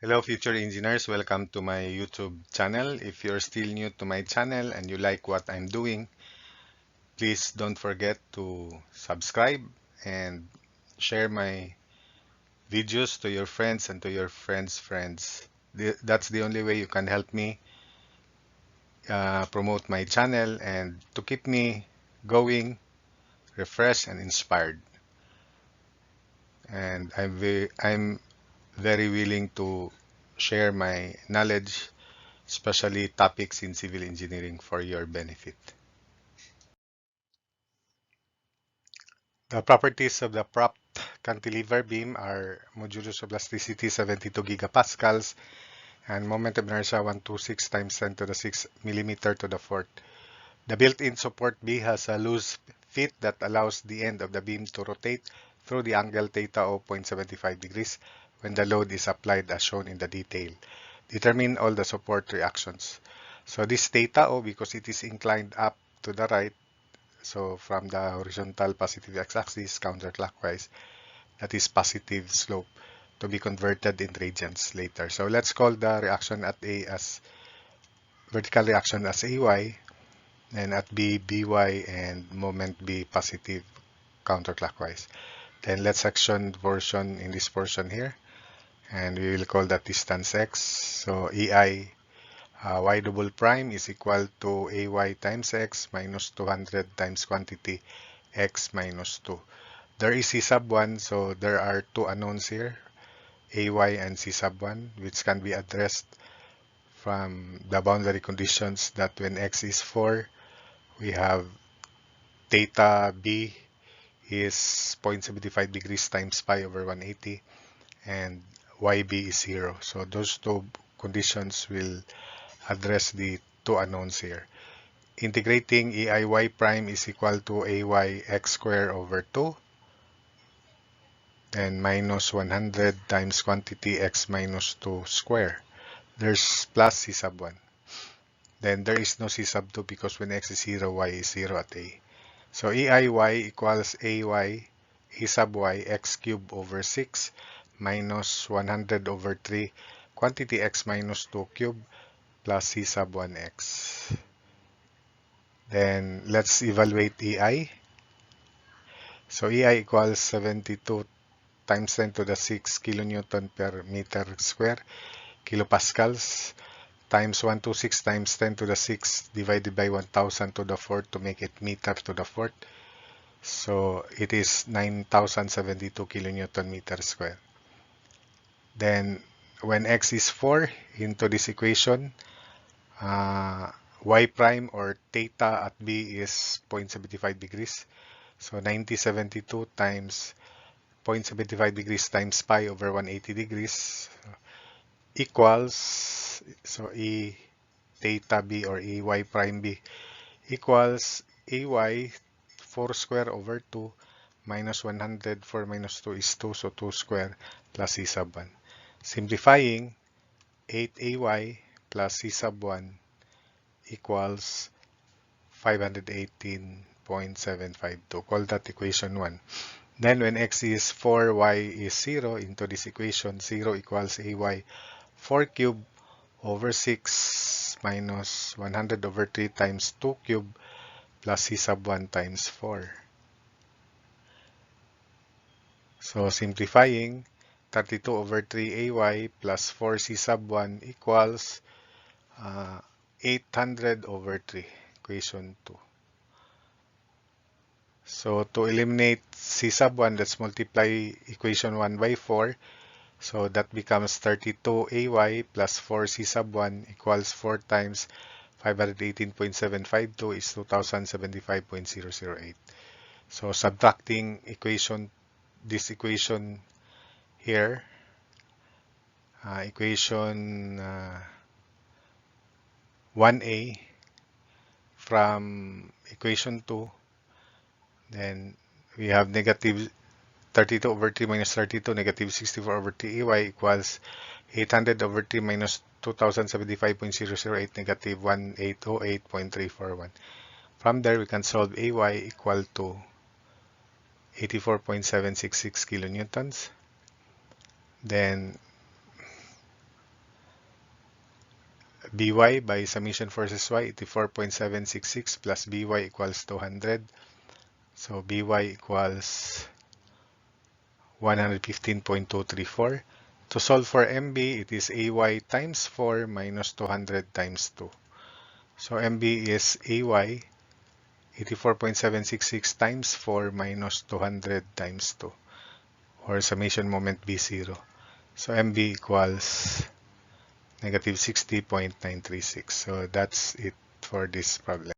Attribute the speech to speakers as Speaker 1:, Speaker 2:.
Speaker 1: Hello, future engineers. Welcome to my YouTube channel. If you're still new to my channel and you like what I'm doing, please don't forget to subscribe and share my videos to your friends and to your friends' friends. That's the only way you can help me promote my channel and to keep me going, refreshed, and inspired. And I'm very willing to share my knowledge, especially topics in civil engineering for your benefit. The properties of the propped cantilever beam are modulus of elasticity 72 gigapascals and moment of inertia 126 times 10 to the 6 millimeter to the fourth. The built-in support B has a loose fit that allows the end of the beam to rotate through the angle theta of 0.75 degrees when the load is applied as shown in the detail. Determine all the support reactions. So this theta O, because it is inclined up to the right, so from the horizontal positive x-axis counterclockwise, that is positive slope to be converted in radians later. So let's call the reaction at A as vertical reaction as AY, and at B, BY, and moment B positive counterclockwise. Then let's section portion in this portion here, and we will call that distance x. So EI y double prime is equal to AY times x minus 200 times quantity x minus 2. There is C sub 1, so there are two unknowns here, AY and C sub 1, which can be addressed from the boundary conditions that when x is 4, we have theta B is 0.75 degrees times pi over 180, and YB is 0. So those two conditions will address the two unknowns here. Integrating EIY prime is equal to AY x squared over 2, and minus 100 times quantity x minus 2 square. There's plus C sub 1. Then there is no C sub 2 because when x is 0, y is 0 at A. So EIY equals AY A sub y x cubed over 6 minus 100 over 3 quantity x minus 2 cube plus C sub 1x. Then let's evaluate EI. So EI equals 72 times 10 to the 6 kilonewton per meter square, kilopascals, times 126 times 10 to the 6 divided by 1000 to the fourth to make it meter to the fourth. So it is 9072 kilonewton meter square. Then when x is 4 into this equation, y prime or theta at B is 0.75 degrees. So 9072 times 0.75 degrees times pi over 180 degrees equals, so E theta B or EY prime B equals AY 4 square over 2 minus 100, 4 minus 2 is 2, so 2 square plus C sub 1. Simplifying, 8AY plus C sub 1 equals 518.752. Call that equation 1. Then when x is 4, y is 0, into this equation, 0 equals AY 4 cube over 6 minus 100 over 3 times 2 cube plus C sub 1 times 4. So simplifying, 32 over 3 AY plus 4 C sub 1 equals 800 over 3, equation 2. So to eliminate C sub 1, let's multiply equation 1 by 4. So that becomes 32 AY plus 4 C sub 1 equals 4 times 518.752 is 2075.008. So subtracting this equation here, equation 1A from equation 2, then we have negative 32 over 3 minus 32, negative 64 over 3 AY equals 800 over 3 minus 2075.008, negative 1808.341. From there, we can solve AY equal to 84.766 kilonewtons. Then by by summation forces y, 84.766 plus by equals 200. So by equals 115.234. To solve for MB, it is AY times 4 minus 200 times 2. So MB is AY 84.766 times 4 minus 200 times 2, or summation moment B0. So MB equals negative 60.936. So that's it for this problem.